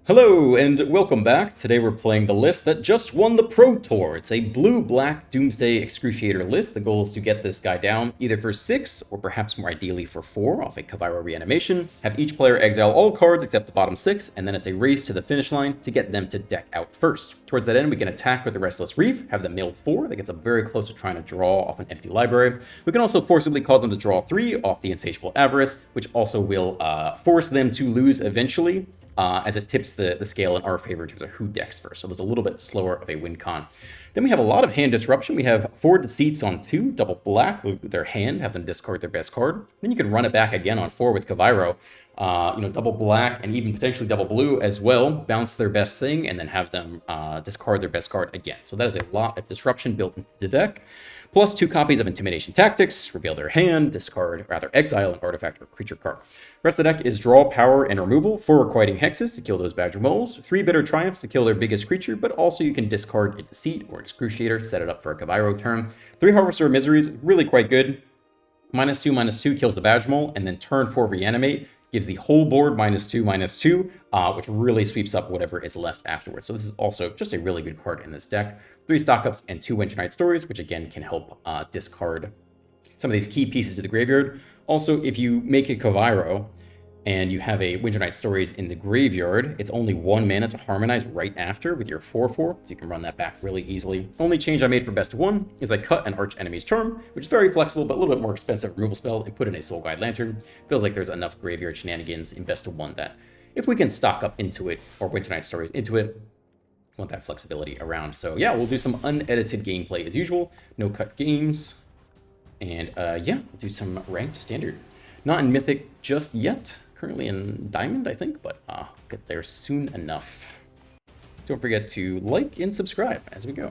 Hello and welcome back. Today we're playing the list that just won the Pro Tour. It's a blue-black Doomsday Excruciator list. The goal is to get this guy down either for 6 or perhaps more ideally for 4 off a Kavairo reanimation. Have each player exile all cards except the bottom 6, and then it's a race to the finish line to get them to deck out first. Towards that end, we can attack with the Restless Reef, have them mill 4. That gets up very close to trying to draw off an empty library. We can also forcibly cause them to draw 3 off the Insatiable Avarice, which also will force them to lose eventually. As it tips the scale in our favor in terms of who decks first. So there's a little bit slower of a win con. Then we have a lot of hand disruption. We have 4 Deceits on 2, double black with their hand, have them discard their best card. Then you can run it back again on 4 with Kavairo. Double black and even potentially double blue as well, bounce their best thing, and then have them discard their best card again. So that is a lot of disruption built into the deck. Plus 2 copies of Intimidation Tactics, reveal their hand, exile an artifact or creature card. The rest of the deck is draw, power, and removal. 4 Requiting Hexes to kill those Badger Moles, 3 Bitter Triumphs to kill their biggest creature, but also you can discard a Deceit or Excruciator, set it up for a Kavairo turn. 3 Harvester of Miseries, really quite good. -2/-2 kills the Badger Mole, and then turn 4 Reanimate gives the whole board -2/-2, which really sweeps up whatever is left afterwards. So this is also just a really good card in this deck. 3 Stock-Ups and 2 Winter Night Stories, which again can help discard some of these key pieces to the graveyard. Also, if you make a Kavairo and you have a Winter Night Stories in the graveyard, it's only 1 mana to harmonize right after with your 4/4, so you can run that back really easily. Only change I made for best of 1 is I cut an Arch Enemy's Charm, which is very flexible but a little bit more expensive removal spell, and put in a Soul Guide Lantern. Feels like there's enough graveyard shenanigans in best of 1 that if we can stock up into it, or Winter Night Stories into it, want that flexibility around. So yeah, we'll do some unedited gameplay as usual, no cut games, and yeah, we'll do some ranked standard. Not in Mythic just yet. Currently in Diamond, I think, but get there soon enough. Don't forget to like and subscribe as we go.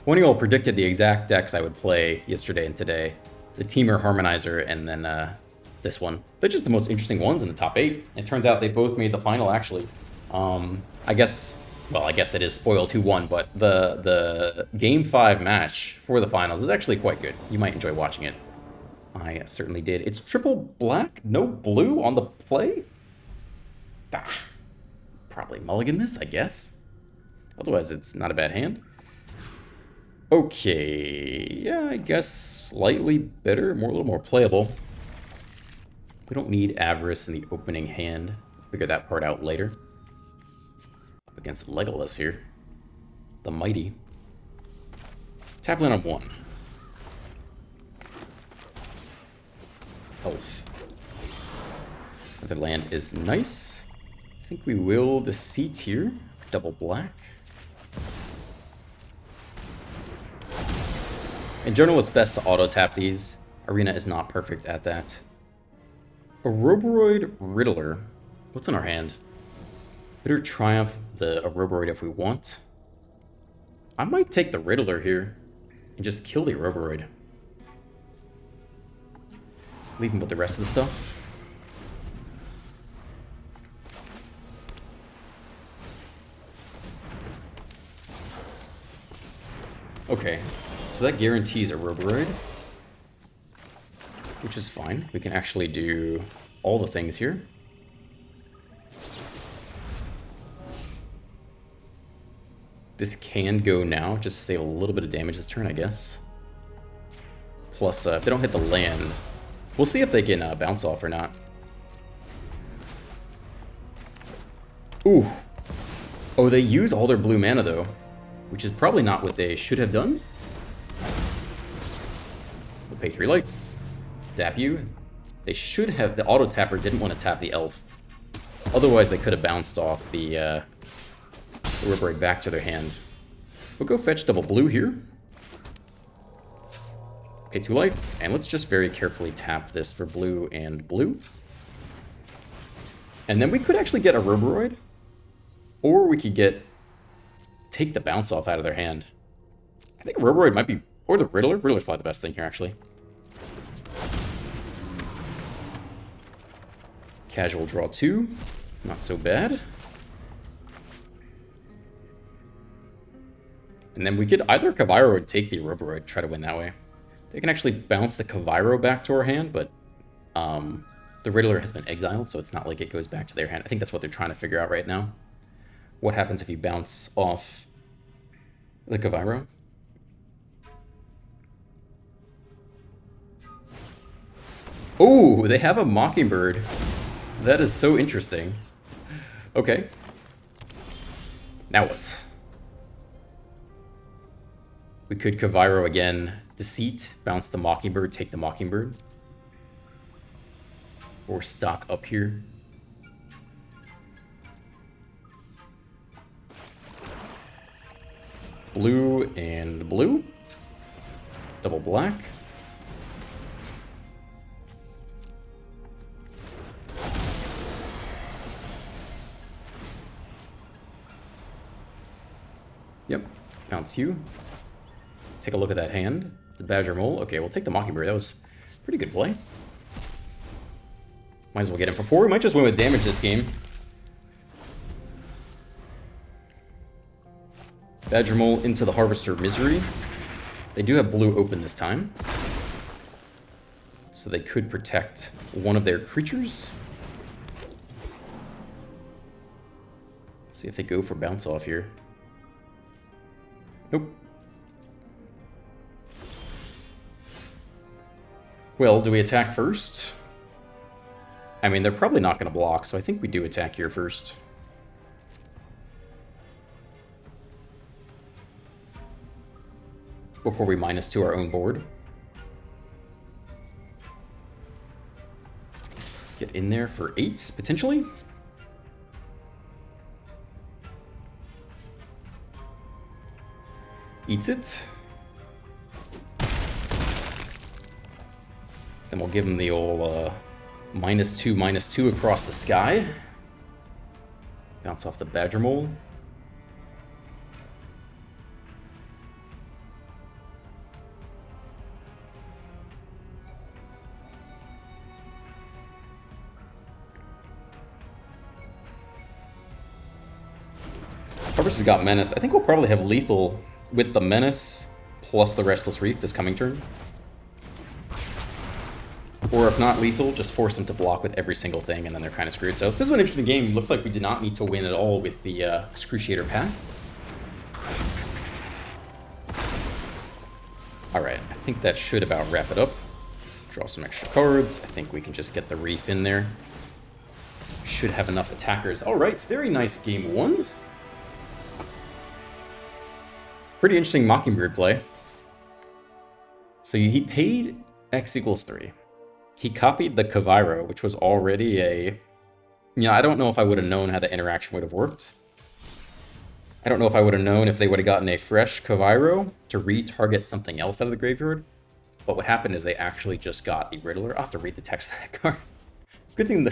One of you all predicted the exact decks I would play yesterday and today. The Teamer Harmonizer and then this one. They're just the most interesting ones in the top 8. It turns out they both made the final, actually. I guess it is spoiled 2-1, but the Game 5 match for the finals is actually quite good. You might enjoy watching it. I certainly did. It's triple black, no blue on the play? Probably mulligan this, I guess. Otherwise, it's not a bad hand. Okay, yeah, I guess slightly better, a little more playable. We don't need Avarice in the opening hand. We'll figure that part out later. Up against Legolas here. The Mighty. Tap land on 1. Elf. The land is nice. I think we will Deceit here. Double black. In general, it's best to auto-tap these. Arena is not perfect at that. A Roboroid Riddler. What's in our hand? Bitter Triumph, the Roboroid if we want. I might take the Riddler here and just kill the Roboroid. Leave him with the rest of the stuff. Okay, so that guarantees a Roboroid, which is fine. We can actually do all the things here. This can go now, just to save a little bit of damage this turn, I guess. Plus, if they don't hit the land, we'll see if they can bounce off or not. Ooh. Oh, they use all their blue mana, though, which is probably not what they should have done. We'll pay 3 life. Zap you. They should have... The auto-tapper didn't want to tap the elf. Otherwise, they could have bounced off the Roboroid back to their hand. We'll go fetch double blue here. Pay 2 life, and let's just very carefully tap this for blue and blue. And then we could actually get a Roboroid, or we could take the bounce off out of their hand. I think Roboroid might be, or the Riddler. Riddler's probably the best thing here, actually. Casual draw 2, not so bad. And then we could either Kavairo or take the Roboroid, try to win that way. They can actually bounce the Kavairo back to our hand, but The Riddler has been exiled, so it's not like it goes back to their hand. I think that's what they're trying to figure out right now. What happens if you bounce off the Kaviro? Oh, they have a Mockingbird. That is so interesting. Okay. Now what? We could Kaviro again. Deceit, bounce the Mockingbird, take the Mockingbird. Or stock up here. Blue and blue. Double black. Yep, bounce you. Take a look at that hand. It's a Badger Mole. Okay, we'll take the Mockingbird. That was a pretty good play. Might as well get him for 4. We might just win with damage this game. Badger Mole into the Harvester Misery. They do have blue open this time. So they could protect one of their creatures. Let's see if they go for bounce off here. Nope. Well, do we attack first? I mean, they're probably not going to block, so I think we do attack here first. Before we -2 our own board. Get in there for 8, potentially? Eats it. Then we'll give him the old -2/-2 across the sky. Bounce off the Badger Mole. Harvester's got Menace. I think we'll probably have lethal with the Menace plus the Restless Reef this coming turn. Or if not lethal, just force them to block with every single thing, and then they're kind of screwed. So this is an interesting game. Looks like we did not need to win at all with the Excruciator path. Alright, I think that should about wrap it up. Draw some extra cards. I think we can just get the Reef in there. Should have enough attackers. Alright, it's very nice game 1. Pretty interesting Mockingbird play. So he paid X = 3. He copied the Kaviro, which was already a... Yeah, I don't know if I would have known how the interaction would have worked. I don't know if I would have known if they would have gotten a fresh Kaviro to retarget something else out of the graveyard. But what happened is they actually just got the Riddler. I'll have to read the text of that card. Good thing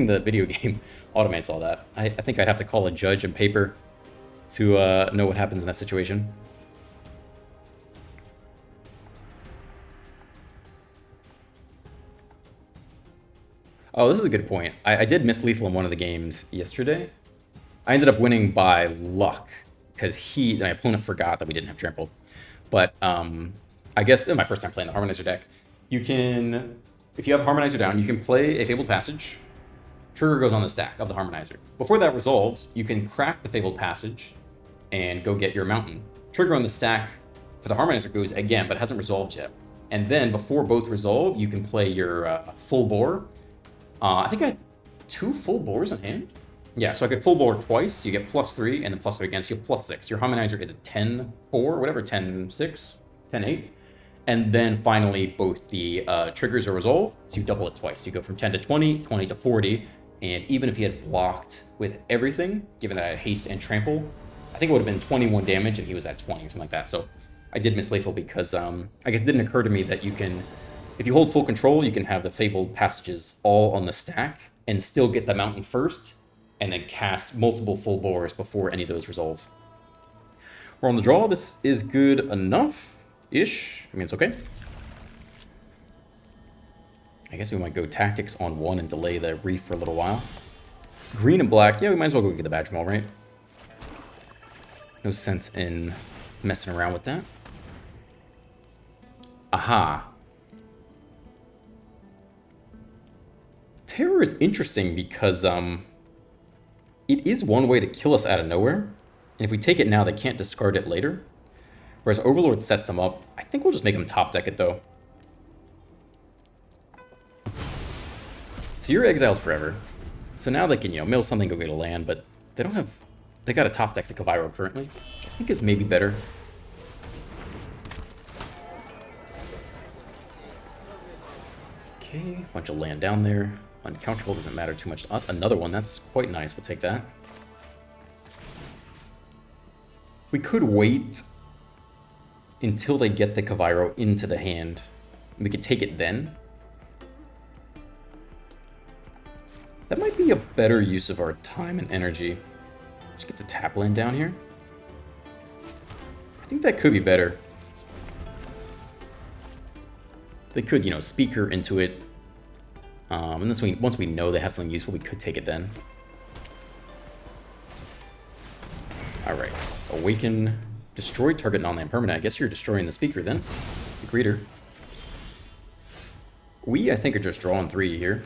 the video game automates all that. I think I'd have to call a judge and paper to know what happens in that situation. Oh, this is a good point. I did miss lethal in one of the games yesterday. I ended up winning by luck, because my opponent forgot that we didn't have trample. But I guess my first time playing the Harmonizer deck, you can, if you have Harmonizer down, you can play a Fabled Passage. Trigger goes on the stack of the Harmonizer. Before that resolves, you can crack the Fabled Passage and go get your Mountain. Trigger on the stack for the Harmonizer goes again, but it hasn't resolved yet. And then before both resolve, you can play your Full Bore. I think I had 2 Full Bores in hand. Yeah, so I could Full Bore twice. You get +3, and then +3 again, so you have +6. Your Harmonizer is a 10-4, whatever, 10-6, 10-8. And then finally, both the triggers are resolved, so you double it twice. You go from 10 to 20, 20 to 40, and even if he had blocked with everything, given that I had haste and trample, I think it would have been 21 damage, and he was at 20 or something like that. So I did miss lethal because I guess it didn't occur to me that you can... If you hold full control, you can have the Fabled Passages all on the stack and still get the Mountain first, and then cast multiple Full Bores before any of those resolve. We're on the draw. This is good enough-ish. I mean, it's okay. I guess we might go Tactics on 1 and delay the Reef for a little while. Green and black. Yeah, we might as well go get the Badger Mole, right? No sense in messing around with that. Aha. Terror is interesting because it is one way to kill us out of nowhere. And if we take it now, they can't discard it later. Whereas Overlord sets them up. I think we'll just make them top deck it though. So you're exiled forever. So now they can, mill something, go get a land, but they don't have... They got a top deck the Kavairo currently, which I think is maybe better. Okay, bunch of land down there. Uncounterable doesn't matter too much to us. Another one, that's quite nice. We'll take that. We could wait until they get the Kavairo into the hand. We could take it then. That might be a better use of our time and energy. Just get the tap land down here. I think that could be better. They could, speaker into it. And once we know they have something useful, we could take it then. Alright. Awaken. Destroy target non-land permanent. I guess you're destroying the speaker then. The greeter. We, I think, are just drawing 3 here.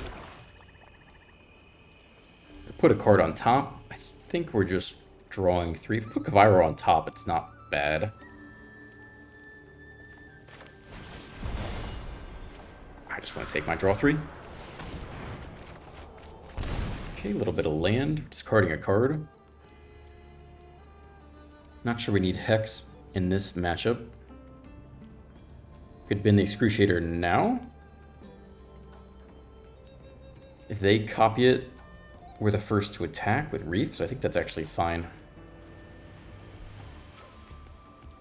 Put a card on top. I think we're just drawing 3. If we put Kavairo on top, it's not bad. I just want to take my draw 3. Okay, a little bit of land. Discarding a card. Not sure we need Hex in this matchup. Could bin the Excruciator now. If they copy it, we're the first to attack with Reef, so I think that's actually fine.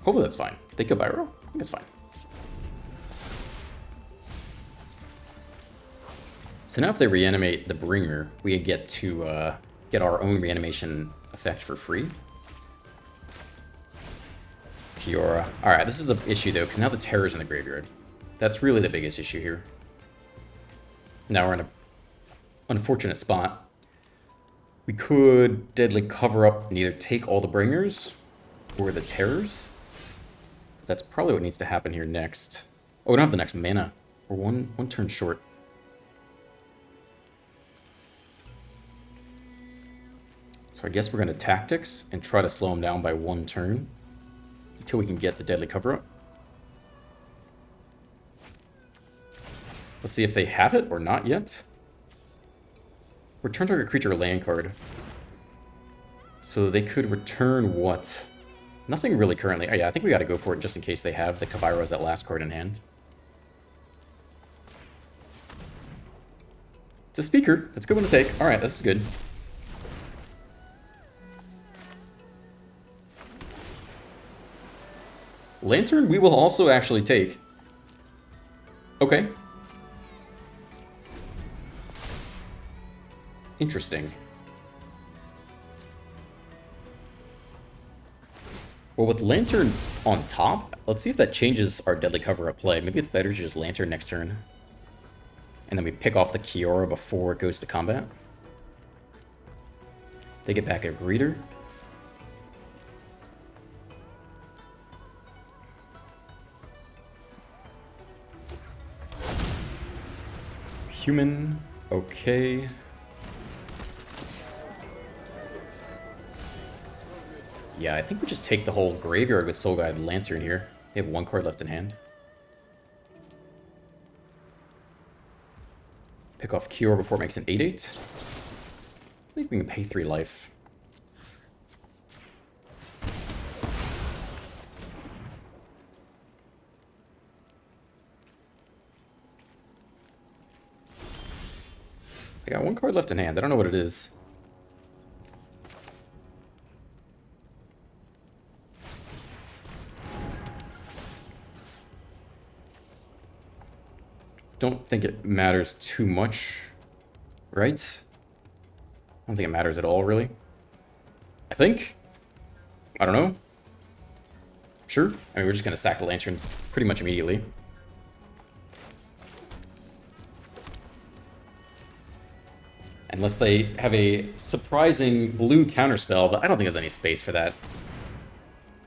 Hopefully that's fine. They Kavairo? I think that's fine. So now if they reanimate the Bringer, we get to get our own reanimation effect for free. Kiora. Alright, this is an issue though, because now the Terror's in the graveyard. That's really the biggest issue here. Now we're in an unfortunate spot. We could deadly cover up and either take all the Bringers or the Terrors. That's probably what needs to happen here next. Oh, we don't have the next mana. We're one turn short. So I guess we're going to Tactics and try to slow them down by 1 turn until we can get the deadly cover-up. Let's see if they have it or not yet. Return target creature or land card. So they could return what? Nothing really currently. Oh yeah, I think we got to go for it just in case they have the Kavairo as that last card in hand. It's a speaker. That's a good one to take. Alright, this is good. Lantern we will also actually take. Okay. Interesting. Well, with Lantern on top, let's see if that changes our Deadly Cover-Up play. Maybe it's better to just Lantern next turn. And then we pick off the Kiora before it goes to combat. They get back a Greeter. Human. Okay. Yeah, I think we just take the whole graveyard with Soul Guide Lantern here. They have 1 card left in hand. Pick off Kiora before it makes an 8/8. I think we can pay 3 life. I got 1 card left in hand. I don't know what it is. Don't think it matters too much, right? I don't think it matters at all, really. I think. I don't know. Sure. I mean, we're just going to sack the Lantern pretty much immediately. Unless they have a surprising blue counterspell, but I don't think there's any space for that.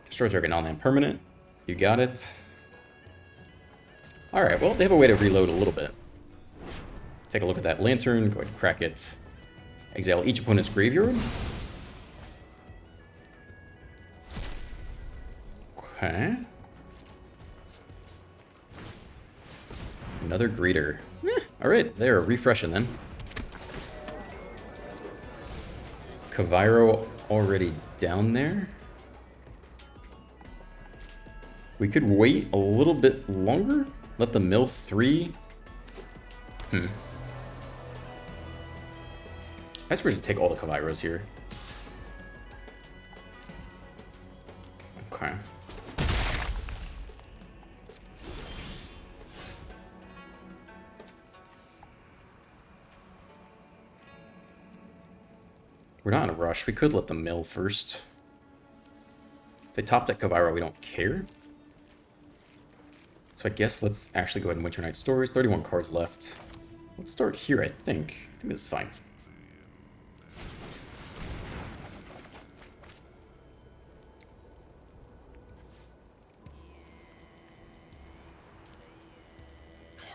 Destroy target non-land permanent. You got it. Alright, well, they have a way to reload a little bit. Take a look at that lantern. Go ahead and crack it. Exile each opponent's graveyard. Okay. Another greeter. Alright, they're refreshing then. Kavairo already down there. We could wait a little bit longer. Let the mill 3. I guess we should take all the Kavairos here. Okay. We're not in a rush. We could let them mill first. If they top deck Kavairo, we don't care. So I guess let's actually go ahead and Winter Night Stories. 31 cards left. Let's start here, I think. I think this is fine.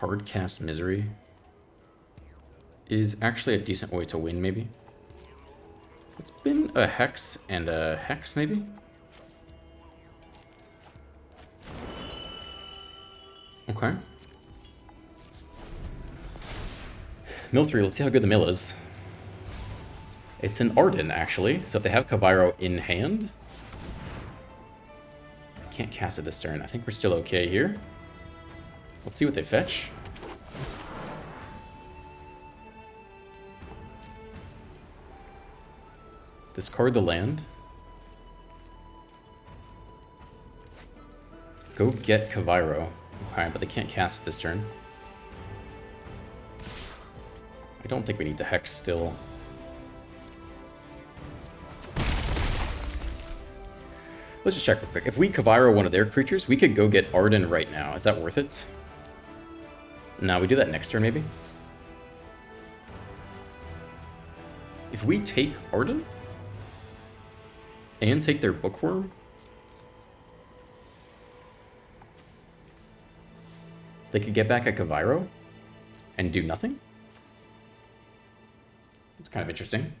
Hardcast Misery is actually a decent way to win, maybe. It's been a Hex and a Hex, maybe? Okay. Mill 3, let's see how good the mill is. It's an Arden, actually, so if they have Kavairo in hand... Can't cast it this turn. I think we're still okay here. Let's see what they fetch. Discard the land. Go get Kavairo. Okay, but they can't cast it this turn. I don't think we need to Hex still. Let's just check real quick. If we Kavairo one of their creatures, we could go get Arden right now. Is that worth it? No, we do that next turn, maybe? If we take Arden and take their Bookworm, they could get back at Kavairo and do nothing? It's kind of interesting.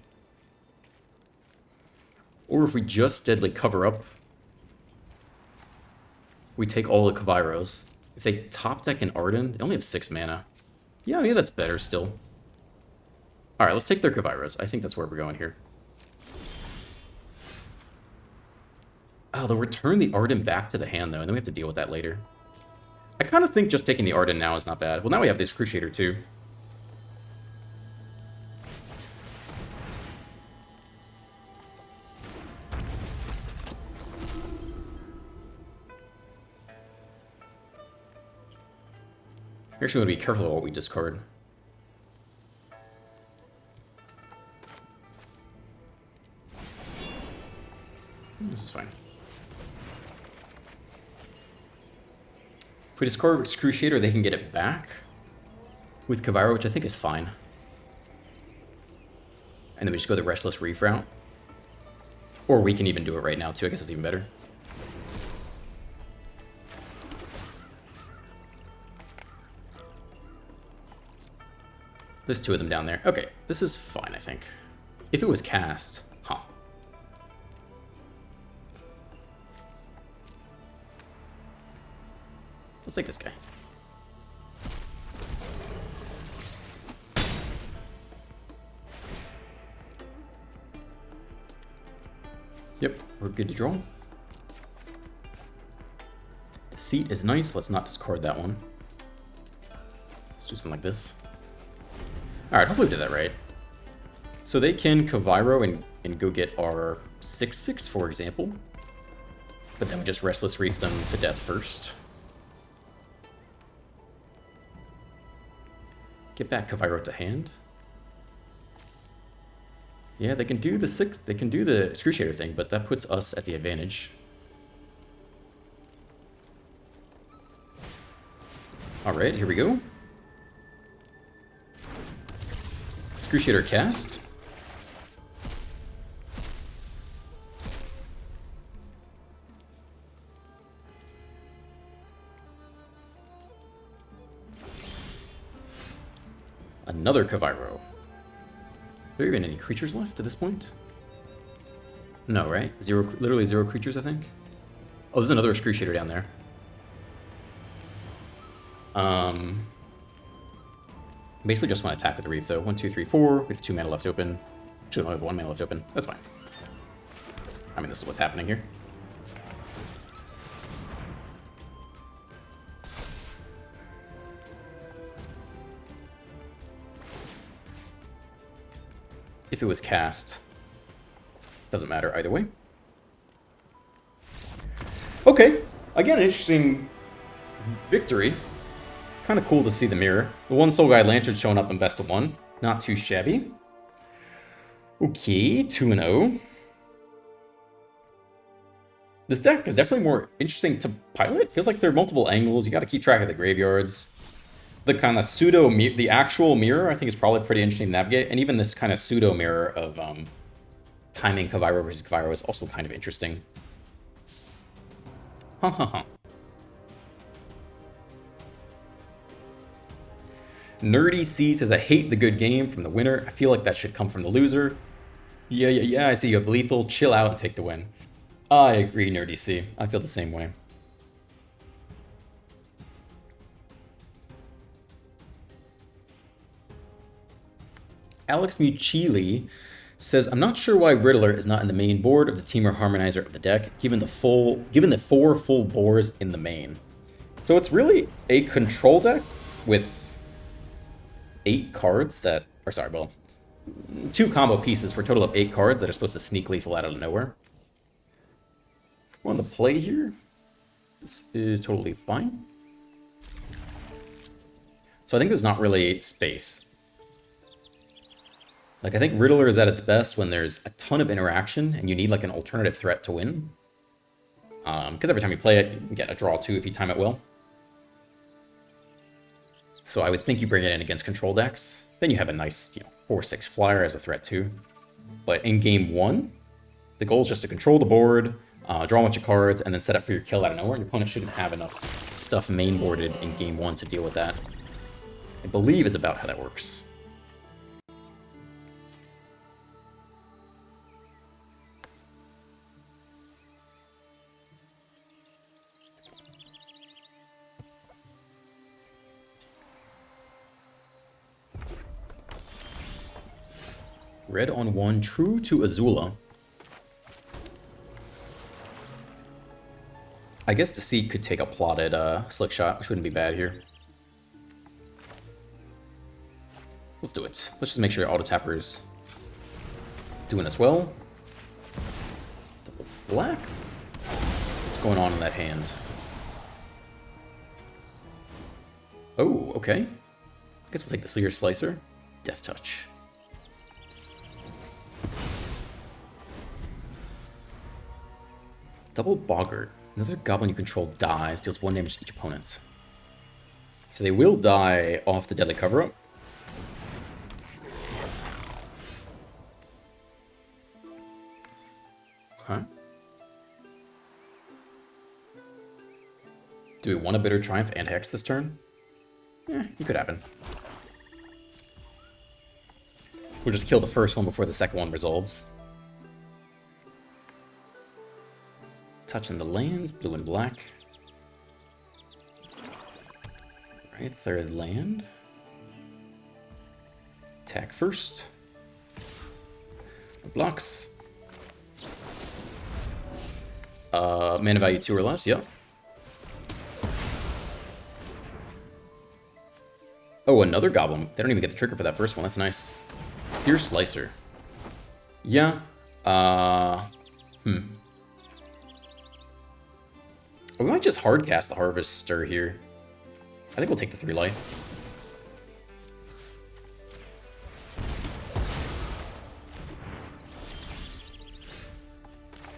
Or if we just deadly cover up, we take all the Kavairos. If they top deck an Arden, they only have 6 mana. Yeah, that's better still. Alright, let's take their Kavairos. I think that's where we're going here. Oh, they'll return the Arden back to the hand, though, and then we have to deal with that later. I kind of think just taking the Arden now is not bad. Well, now we have the Excruciator, too. We actually want to be careful of what we discard. This is fine. If we discard Excruciator, they can get it back with Kavairo, which I think is fine. And then we just go the Restless Reef route. Or we can even do it right now, too. I guess it's even better. There's 2 of them down there. Okay, this is fine, I think. If it was cast, huh. Let's take this guy. Yep, we're good to draw. The seat is nice. Let's not discard that one. Let's do something like this. Alright, hopefully we did that right. So they can Kavairo and go get our 6/6, for example. But then we just Restless Reef them to death first. Get back Kavairo to hand. Yeah, they can do the Excruciator thing, but that puts us at the advantage. Alright, here we go. Excruciator cast. Another Kavairo. Are there even any creatures left at this point? No, right? Literally zero creatures, I think. Oh, there's another Excruciator down there. Basically just want to attack with the Reef, though. 1, 2, 3, 4. We have 2 mana left open. Actually, only have 1 mana left open. That's fine. I mean, this is what's happening here. If it was cast, doesn't matter either way. Okay, again, an interesting victory. Kind of cool to see the mirror. The one Soul Guide Lantern showing up in best of 1. Not too shabby. Okay, 2-0. This deck is definitely more interesting to pilot. Feels like there are multiple angles. You got to keep track of the graveyards. The kind of the actual mirror, I think, is probably pretty interesting to navigate. And even this kind of pseudo mirror of timing Kavairo versus Kavairo is also kind of interesting. Nerdy C says, I hate the good game from the winner. I feel like that should come from the loser. Yeah, I see you have lethal. Chill out and take the win. I agree, Nerdy C. I feel the same way. Alex Muchili says, I'm not sure why Riddler is not in the main board of the Teamer Harmonizer of the deck, given the 4 full boars in the main. So it's really a control deck with 8 cards that, or sorry, well, 2 combo pieces for a total of 8 cards that are supposed to sneak lethal out of nowhere. We're on the play here. This is totally fine. So I think there's not really space. Like, I think Riddler is at its best when there's a ton of interaction and you need, like, an alternative threat to win. Because every time you play it, you can get a draw, too, if you time it well. So I would think you bring it in against control decks. Then you have a nice, 4/6 flyer as a threat, too. But in game 1, the goal is just to control the board, draw a bunch of cards, and then set up for your kill out of nowhere. Your opponent shouldn't have enough stuff mainboarded in game 1 to deal with that. I believe is about how that works. Red on 1, true to Azula. I guess Deceit could take a plotted Slick Shot, which wouldn't be bad here. Let's do it. Let's just make sure Auto Tapper's doing as well. Double black. What's going on in that hand? Oh, okay. I guess we'll take the Seer Slicer. Death Touch. Double Boggart. Another goblin you control dies, deals 1 damage to each opponent. So they will die off the Deadly Cover-Up. Okay. Do we want a Bitter Triumph and Hex this turn? It could happen. We'll just kill the first one before the second one resolves. Touching the lands, blue and black. Right, 3rd land. Attack first. Blocks. Mana value 2 or less, yep. Oh, another goblin. They don't even get the trigger for that first one, that's nice. Seer Slicer. Yeah. We might just hardcast the Harvester here. I think we'll take the 3 life.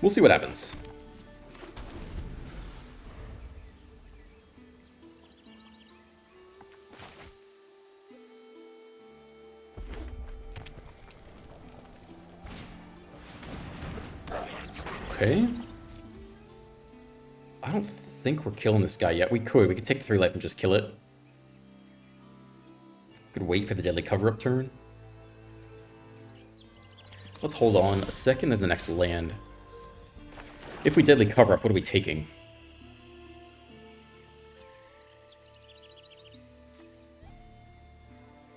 We'll see what happens. Okay. I don't think we're killing this guy yet. We could take the 3 life and just kill it. Could wait for the deadly cover-up turn. Let's hold on a second. There's the next land. If we deadly cover-up, what are we taking?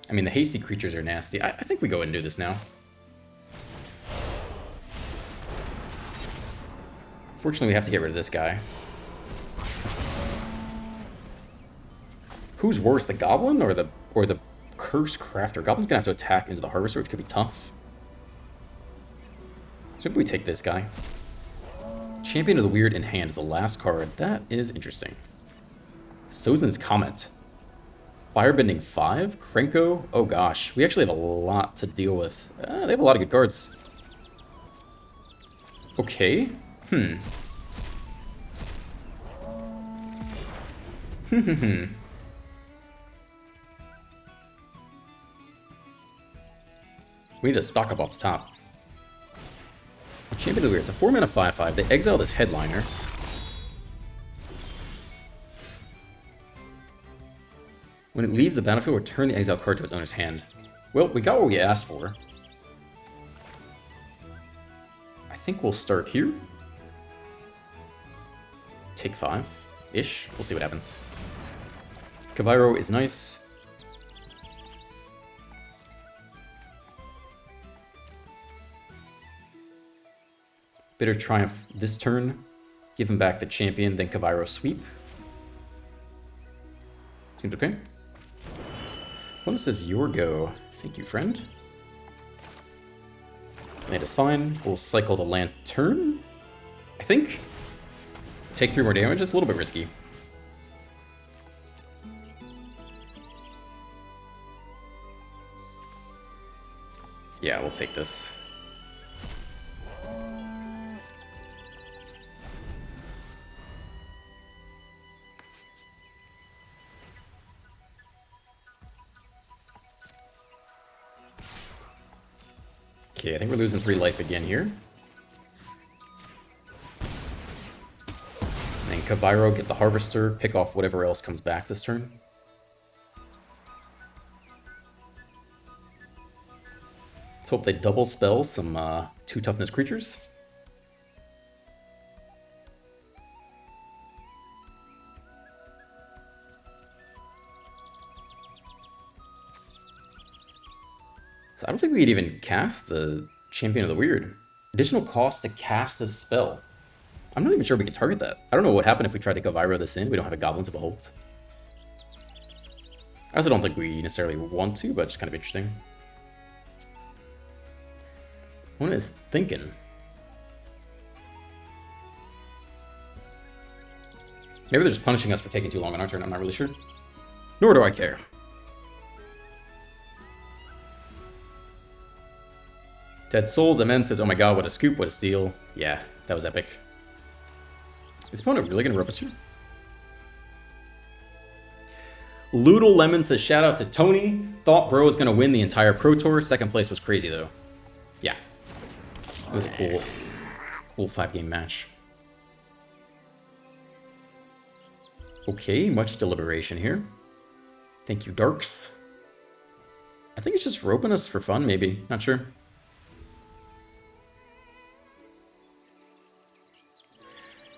I mean, the hasty creatures are nasty. I think we go ahead and do this now. Fortunately, we have to get rid of this guy. Who's worse, the Goblin or the Curse Crafter? Goblin's gonna have to attack into the Harvester, which could be tough. So maybe we take this guy. Champion of the Weird in hand is the last card. That is interesting. Sozin's Comet. Firebending 5? Krenko? Oh gosh, we actually have a lot to deal with. They have a lot of good cards. Okay. We need to stock up off the top. Champion of the Weird. It's a 4-mana 5/5. They exile this Headliner. When it leaves the battlefield, return the exile card to its owner's hand. Well, we got what we asked for. I think we'll start here. Take 5-ish. We'll see what happens. Kavairo is nice. Bitter Triumph this turn. Give him back the champion, then Kavairo sweep. Seems okay. One says your go. Thank you, friend. Land is fine. We'll cycle the Lantern, I think. Take 3 more damage. It's a little bit risky. Yeah, we'll take this. Okay, I think we're losing 3 life again here. And then Kavairo, get the Harvester, pick off whatever else comes back this turn. Let's hope they double spell some 2 toughness creatures. So I don't think we'd even cast the Champion of the Weird. Additional cost to cast this spell. I'm not even sure we can target that. I don't know what happened if we tried to Kavairo this in. We don't have a Goblin to behold. I also don't think we necessarily want to, but it's kind of interesting. One is thinking. Maybe they're just punishing us for taking too long on our turn. I'm not really sure. Nor do I care. Dead Souls, Amen says, oh my god, what a scoop, what a steal. Yeah, that was epic. Is this opponent really going to rope us here? Loodle Lemon says, shout out to Tony. Thought bro was going to win the entire Pro Tour. Second place was crazy, though. Yeah. It was a cool 5-game match. Okay, much deliberation here. Thank you, Darks. I think it's just roping us for fun, maybe. Not sure.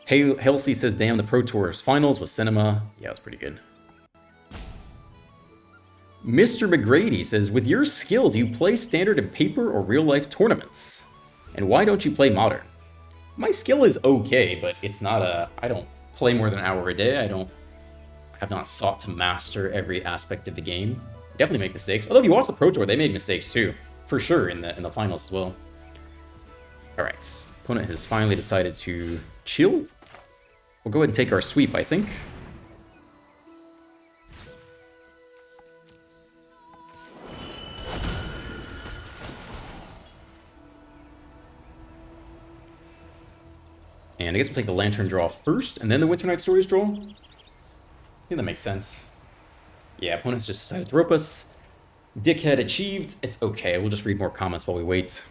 Hey, Halsey says, damn, the Pro Tour's finals with cinema. Yeah, it was pretty good. Mr. McGrady says, with your skill, do you play standard in paper or real-life tournaments? And why don't you play modern? My skill is okay, but it's not a... I don't play more than an hour a day. I have not sought to master every aspect of the game. I definitely make mistakes. Although if you watch the Pro Tour, they made mistakes too. For sure, in the finals as well. Alright. Opponent has finally decided to chill. We'll go ahead and take our sweep, I think. And I guess we'll take the Lantern draw first, and then the Winter Night Stories draw. I think that makes sense. Yeah, opponents just decided to rope us. Dickhead achieved. It's okay. We'll just read more comments while we wait.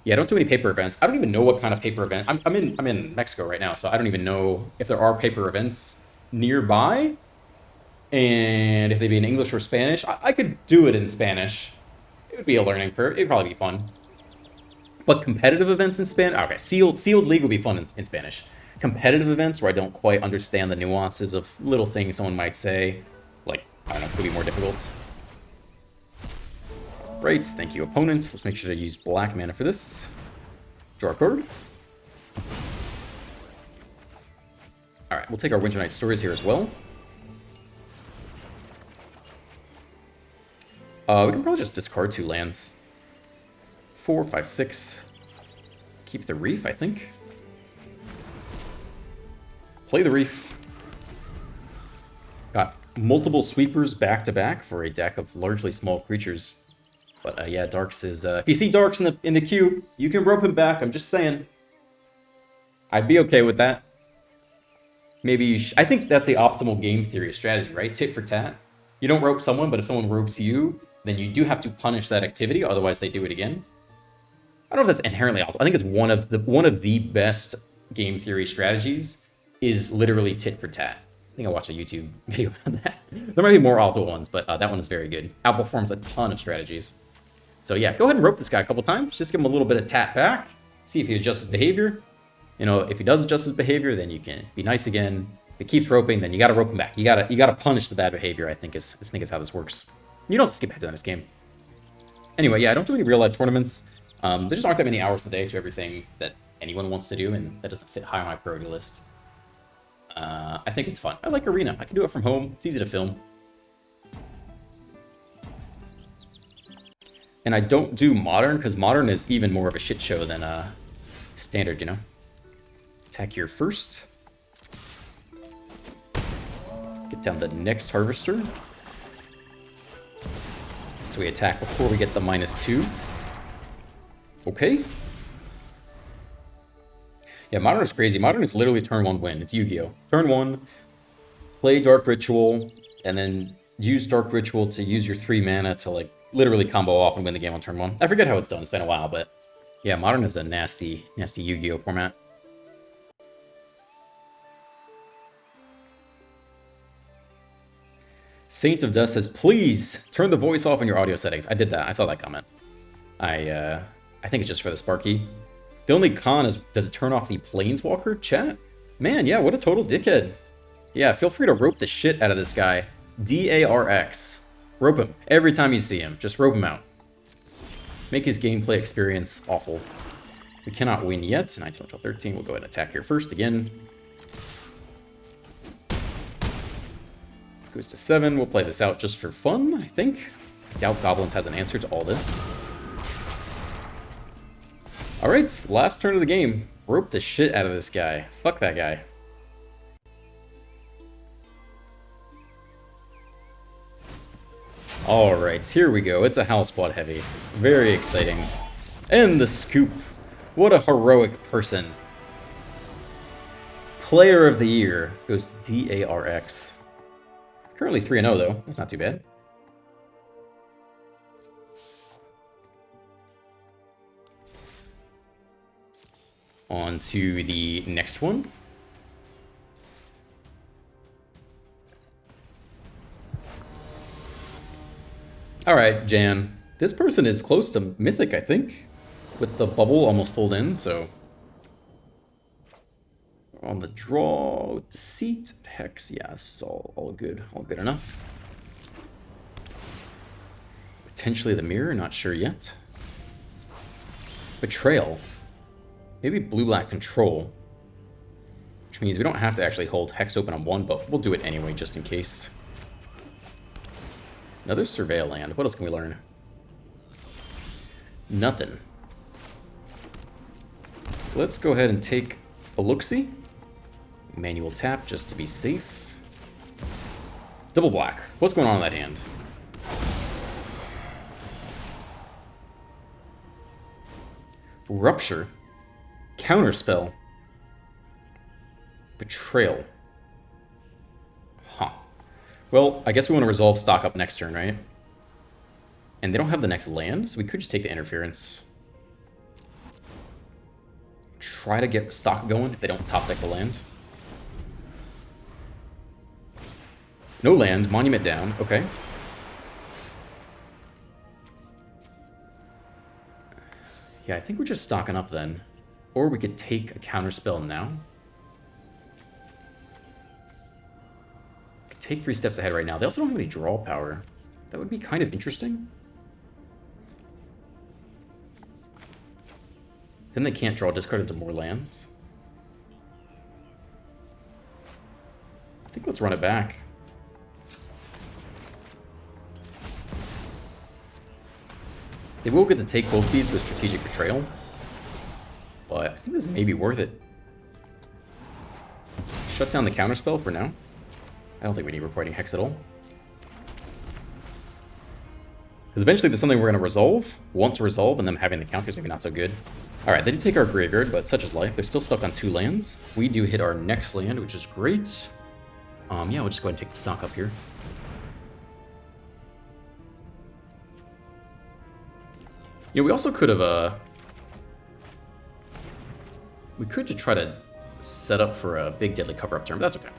Yeah, I don't do any paper events. I don't even know what kind of paper event. I'm in Mexico right now, so I don't even know if there are paper events nearby. And if they be in English or Spanish, I could do it in Spanish. It would be a learning curve. It'd probably be fun. But competitive events in Spanish... Okay, sealed League would be fun in Spanish. Competitive events where I don't quite understand the nuances of little things someone might say, like, I don't know, could be more difficult. Right, thank you, opponents. Let's make sure to use black mana for this. Draw a card. Alright, we'll take our Winter Night Stories here as well. We can probably just discard 2 lands. 4, 5, 6. Keep the Reef, I think. Play the Reef. Got multiple sweepers back-to-back for a deck of largely small creatures. But yeah, Darks is... if you see Darks in the queue, you can rope him back, I'm just saying. I'd be okay with that. Maybe I think that's the optimal game theory strategy, right? Tit for tat. You don't rope someone, but if someone ropes you, then you do have to punish that activity, otherwise they do it again. I don't know if that's inherently optimal. I think it's one of the best game theory strategies is literally tit for tat. I think I watched a YouTube video about that. There might be more optimal ones, but that one is very good. Outperforms a ton of strategies. So yeah, go ahead and rope this guy a couple times. Just give him a little bit of tap back. See if he adjusts his behavior. You know, if he does adjust his behavior, then you can be nice again. If he keeps roping, then you gotta rope him back. You gotta punish the bad behavior, I think is how this works. You don't have to skip ahead to this game. Anyway, yeah, I don't do any real-life tournaments. There just aren't that many hours a day to everything that anyone wants to do, and that doesn't fit high on my priority list. I think it's fun. I like Arena. I can do it from home. It's easy to film. And I don't do Modern, because Modern is even more of a shit show than Standard, you know? Attack here first. Get down the next Harvester. So we attack before we get the -2. Okay. Yeah, Modern is crazy. Modern is literally turn 1 win. It's Yu-Gi-Oh! Turn 1, play Dark Ritual, and then use Dark Ritual to use your 3 mana to, like, literally combo off and win the game on turn 1. I forget how it's done. It's been a while, but yeah, Modern is a nasty, nasty Yu-Gi-Oh! Format. Saint of Death says, please turn the voice off in your audio settings. I did that. I saw that comment. I think it's just for the Sparky. The only con is, does it turn off the Planeswalker chat? Man, yeah, what a total dickhead. Yeah, feel free to rope the shit out of this guy. D-A-R-X. Rope him. Every time you see him, just rope him out. Make his gameplay experience awful. We cannot win yet. 19, 12, 13. We'll go ahead and attack here first again. Goes to 7. We'll play this out just for fun, I think. I doubt Goblins has an answer to all this. Alright, last turn of the game. Rope the shit out of this guy. Fuck that guy. Alright, here we go. It's a Howl Squad heavy. Very exciting. And the scoop. What a heroic person. Player of the Year goes to D-A-R-X. Currently 3-0 though. That's not too bad. On to the next one. Alright, Jan. This person is close to Mythic, I think. With the bubble almost full in, so... On the draw, with Deceit, Hex, yeah, this is all good enough. Potentially the Mirror, not sure yet. Betrayal. Maybe blue-black control. Which means we don't have to actually hold Hex open on 1, but we'll do it anyway, just in case. Another Surveil land. What else can we learn? Nothing. Let's go ahead and take a look-see. Manual tap, just to be safe. Double black. What's going on in that hand? Rupture. Counterspell. Betrayal. Huh. Well, I guess we want to resolve stock up next turn, right? And they don't have the next land, so we could just take the interference. Try to get stock going if they don't top deck the land. No land, monument down, okay. Yeah, I think we're just stocking up then. Or we could take a counterspell now. Could take 3 steps ahead right now. They also don't have any draw power. That would be kind of interesting. Then they can't draw, discard into more lands. I think let's run it back. They will get to take both these with Strategic Betrayal. But I think this may be worth it. Shut down the counterspell for now. I don't think we need Requiting Hex at all. Because eventually there's something we're going to resolve, want to resolve, and them having the counters maybe not so good. Alright, they did take our graveyard, but such is life. They're still stuck on 2 lands. We do hit our next land, which is great. Yeah, we'll just go ahead and take the stock up here. Yeah, we also could have, we could just try to set up for a big deadly cover-up turn, but that's okay.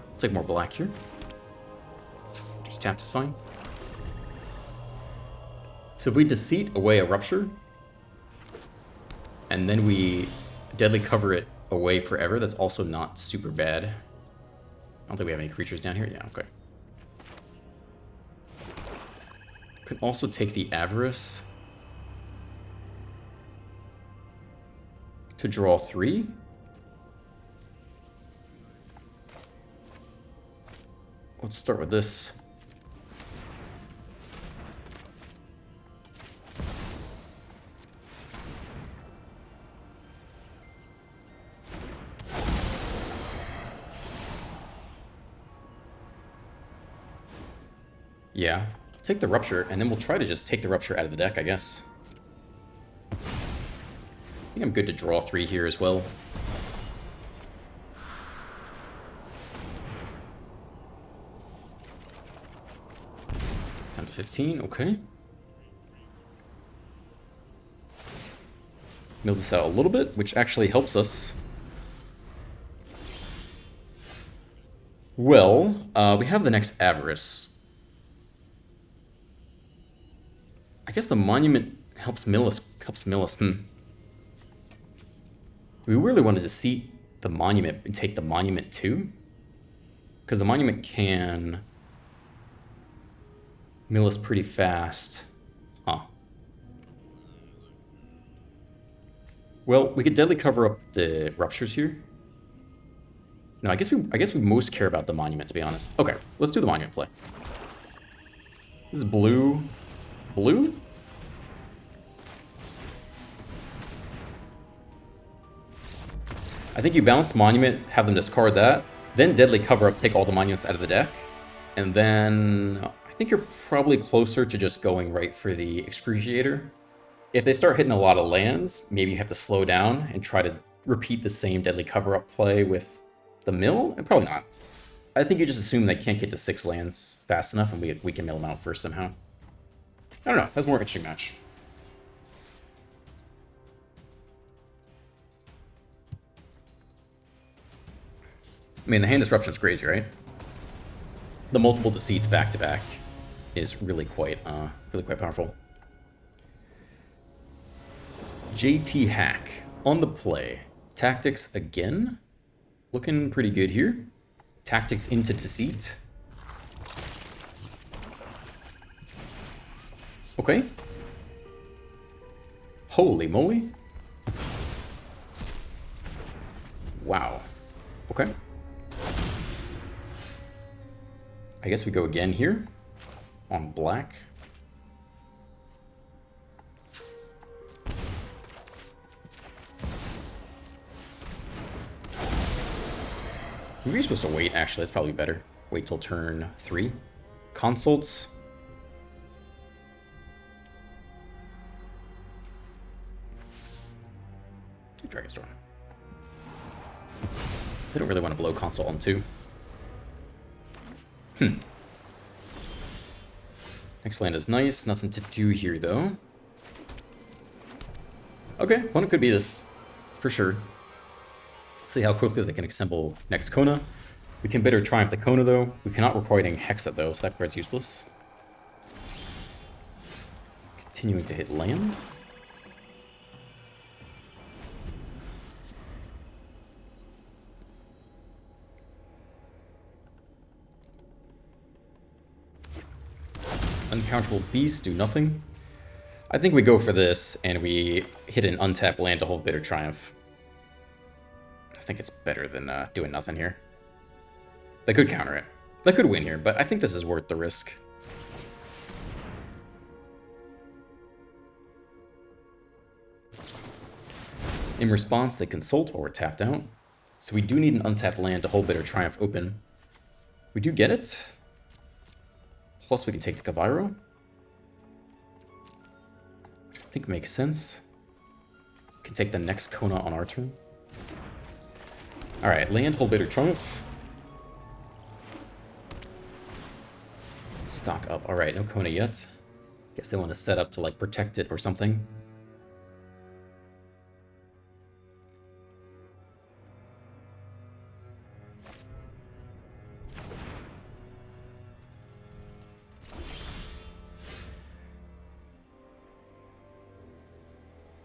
We'll take more black here. Just tapped is fine. So if we Deceit away a Rupture, and then we deadly cover it away forever, that's also not super bad. I don't think we have any creatures down here. Yeah, okay. Could also take the Avarice to draw 3. Let's start with this. Yeah, take the Rupture, and then we'll try to just take the Rupture out of the deck, I guess. I think I'm good to draw 3 here as well. Down to 15, okay. Mills us out a little bit, which actually helps us. Well, we have the next Avarice. I guess the Monument helps mill us. We really wanted to see the Monument and take the Monument too. Because the Monument can mill us pretty fast. Huh. Well, we could deadly cover up the Ruptures here. No, I guess we most care about the Monument, to be honest. Okay, let's do the Monument play. This is blue. Blue? I think you bounce Monument, have them discard that, then Deadly Cover Up, take all the Monuments out of the deck, and then I think you're probably closer to just going right for the Excruciator. If they start hitting a lot of lands, maybe you have to slow down and try to repeat the same Deadly Cover Up play with the mill? And probably not. I think you just assume they can't get to 6 lands fast enough and we can mill them out first somehow. I don't know, that's a more interesting match. I mean, the hand disruption is crazy, right? The multiple Deceits back to back is really quite powerful. JT Hack on the play. Tactics again, looking pretty good here. Tactics into Deceit. Okay. Holy moly. Wow. Okay. I guess we go again here on black. Maybe you're supposed to wait, actually. That's probably better. Wait till turn 3. Consults. Dragonstorm. They don't really want to blow console on 2. Next land is nice. Nothing to do here, though. Okay, opponent could be this. For sure. Let's see how quickly they can assemble next Kona. We can Bitter Triumph the Kona, though. We cannot Recording Hex it, though, so that card's useless. Continuing to hit land. Uncounterable Beast, do nothing. I think we go for this, and we hit an untapped land to hold Bitter Triumph. I think it's better than doing nothing here. They could counter it. They could win here, but I think this is worth the risk. In response, they consult while we're tapped out. So we do need an untapped land to hold Bitter Triumph open. We do get it. Plus we can take the Kavairo. I think makes sense. We can take the next Kona on our turn. Alright, land, hold Bitter Triumph. Stock up. Alright, no Kona yet. Guess they want to set up to, like, protect it or something.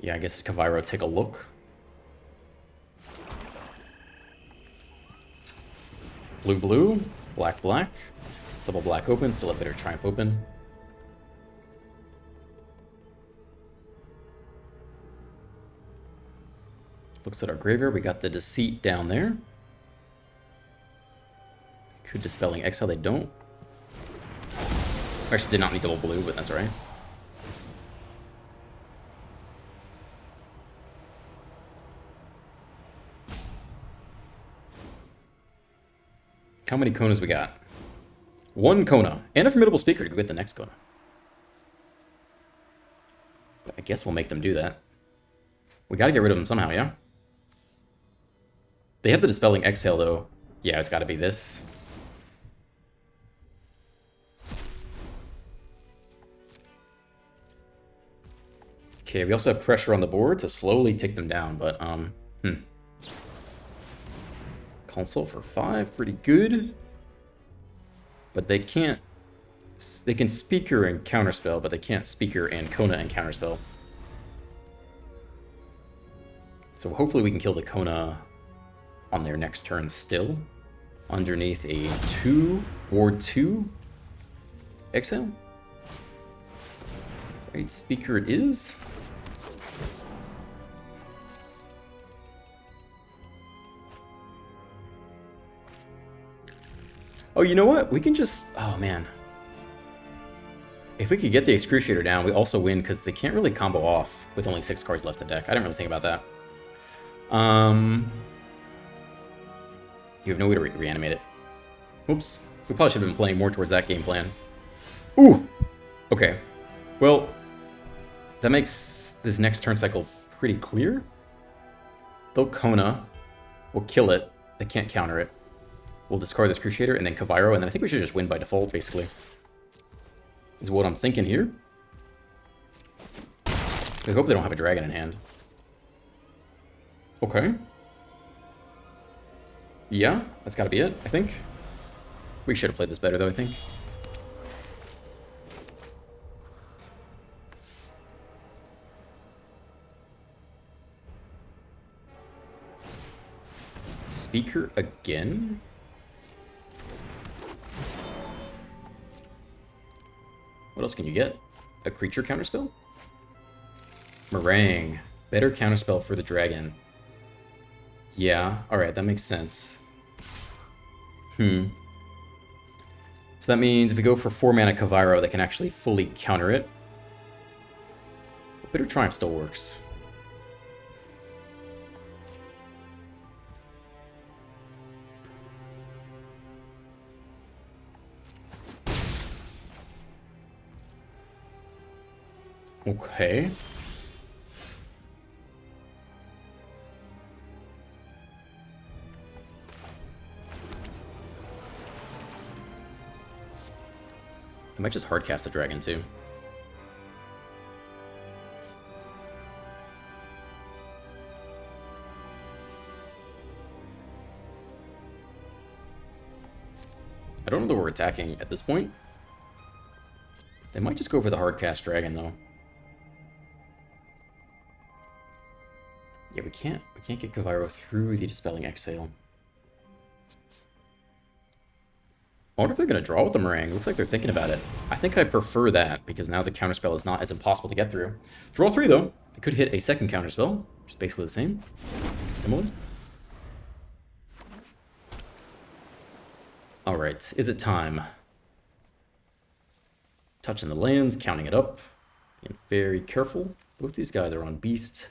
Yeah, I guess Kavairo take a look. Blue, blue, black, black. Double black open, still a Bitter Triumph open. Looks at our graveyard, we got the Deceit down there. Could Dispelling Exile, they don't. Actually, did not need double blue, but that's alright. How many Konas we got? One Kona. And a Formidable Speaker to go get the next Kona. But I guess we'll make them do that. We gotta get rid of them somehow, yeah? They have the Dispelling Exhale, though. Yeah, it's gotta be this. Okay, we also have pressure on the board to slowly take them down, but, Console for 5, pretty good. But they can't... They can Speaker and Counterspell, but they can't Speaker and Kona and Counterspell. So hopefully we can kill the Kona on their next turn still. Underneath a 2 Ward 2 Exhale. Right, Speaker it is. Oh, you know what? We can just... Oh, man. If we could get the Excruciator down, we also win, because they can't really combo off with only 6 cards left in deck. I didn't really think about that. You have no way to reanimate it. Oops. We probably should have been playing more towards that game plan. Ooh! Okay. Well, that makes this next turn cycle pretty clear. Though Kona will kill it. They can't counter it. We'll discard this Crusader and then Kavairo, and then I think we should just win by default, basically. Is what I'm thinking here. I hope they don't have a dragon in hand. Okay. Yeah, that's gotta be it, I think. We should have played this better, though, I think. Speaker again? What else can you get? A creature counterspell? Meringue. Better counterspell for the dragon. Yeah, alright, that makes sense. So that means if we go for 4 mana Kavairo, they can actually fully counter it. Bitter Triumph still works. Okay. I might just hardcast the dragon too. I don't know that we're attacking at this point. They might just go for the hard cast dragon, though. Yeah, we can't get Kaviro through the Dispelling Exhale. I wonder if they're going to draw with the Meringue. Looks like they're thinking about it. I think I prefer that, because now the counterspell is not as impossible to get through. Draw 3, though. They could hit a second counterspell, which is basically the same. Similar. Alright, is it time? Touching the lands, counting it up. Being very careful. Both these guys are on Beast.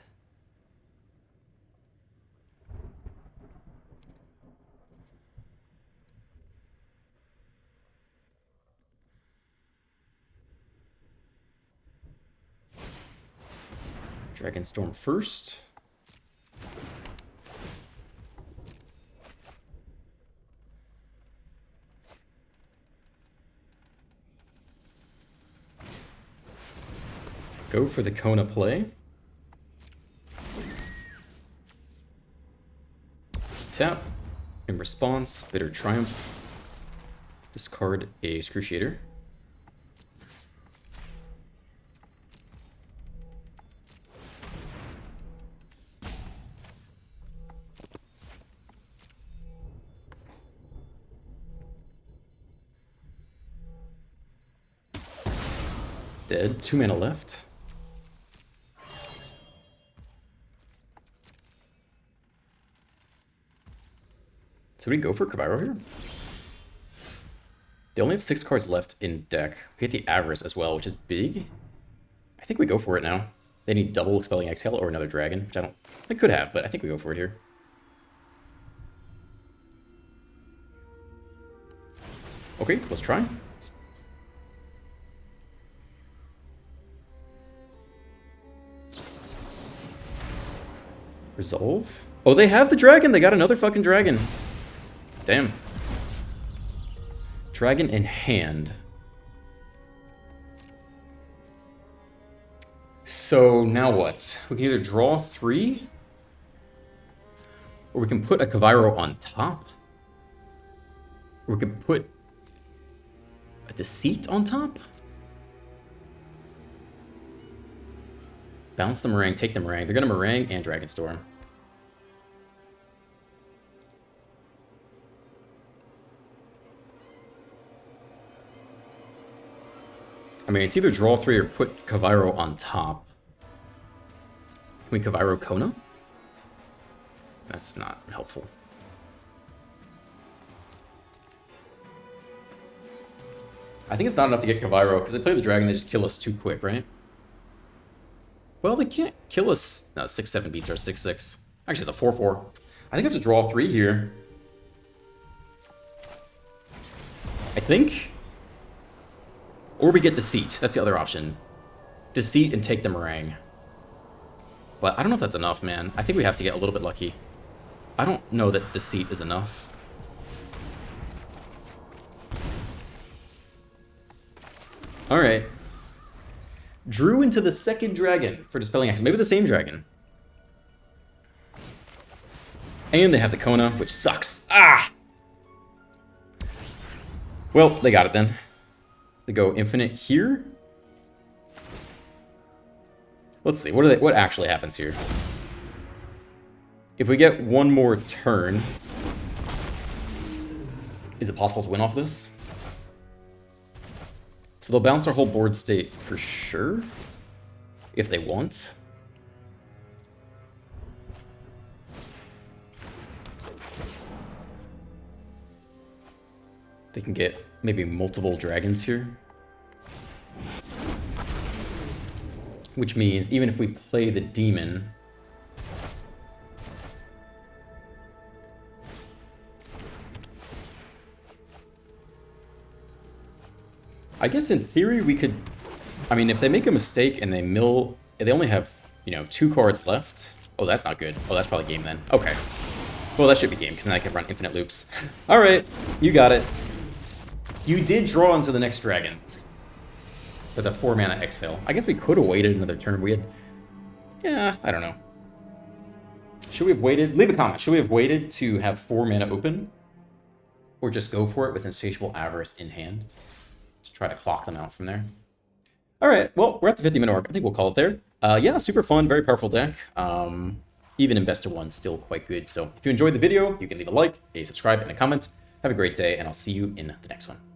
Dragonstorm first. Go for the Kona play. Tap. In response, Bitter Triumph. Discard a Excruciator. Dead. 2 mana left. So we go for Kaviro here? They only have 6 cards left in deck. We get the Avarice as well, which is big. I think we go for it now. They need double Expelling Exhale or another dragon, which I could have, but I think we go for it here. Okay, let's try. Resolve? Oh, they have the dragon! They got another fucking dragon. Damn. Dragon in hand. So now what? We can either draw 3, or we can put a Kaviro on top, or we can put a Deceit on top. Bounce the Meringue, take the Meringue. They're gonna Meringue and Dragonstorm. I mean, it's either draw 3 or put Kaviro on top. Can we Kaviro Kona? That's not helpful. I think it's not enough to get Kaviro, because they play the dragon, they just kill us too quick, right? Well, they can't kill us. No, 6-7 beats our 6-6. Actually, the 4-4. I think I have to draw 3 here. I think. Or we get Deceit. That's the other option. Deceit and take the Meringue. But I don't know if that's enough, man. I think we have to get a little bit lucky. I don't know that Deceit is enough. Alright. Drew into the second dragon for Dispelling Action. Maybe the same dragon. And they have the Kona, which sucks. Ah! Well, they got it then. They go infinite here. Let's see, what actually happens here? If we get one more turn, is it possible to win off this? So they'll bounce our whole board state for sure, if they want. They can get maybe multiple dragons here. Which means even if we play the demon, I guess in theory we could, I mean, if they make a mistake and they mill, they only have, 2 cards left. Oh, that's not good. Oh, that's probably game then. Okay. Well, that should be game, because then I can run infinite loops. Alright, you got it. You did draw into the next dragon. With a 4 mana exhale. I guess we could have waited another turn. We had... Yeah, I don't know. Should we have waited? Leave a comment. Should we have waited to have 4 mana open? or just go for it with Insatiable Avarice in hand to try to clock them out from there. All right, well, we're at the 50-minute mark. I think we'll call it there. Yeah, super fun, very powerful deck. Even in best of one, still quite good. So if you enjoyed the video, you can leave a like, a subscribe, and a comment. Have a great day, and I'll see you in the next one.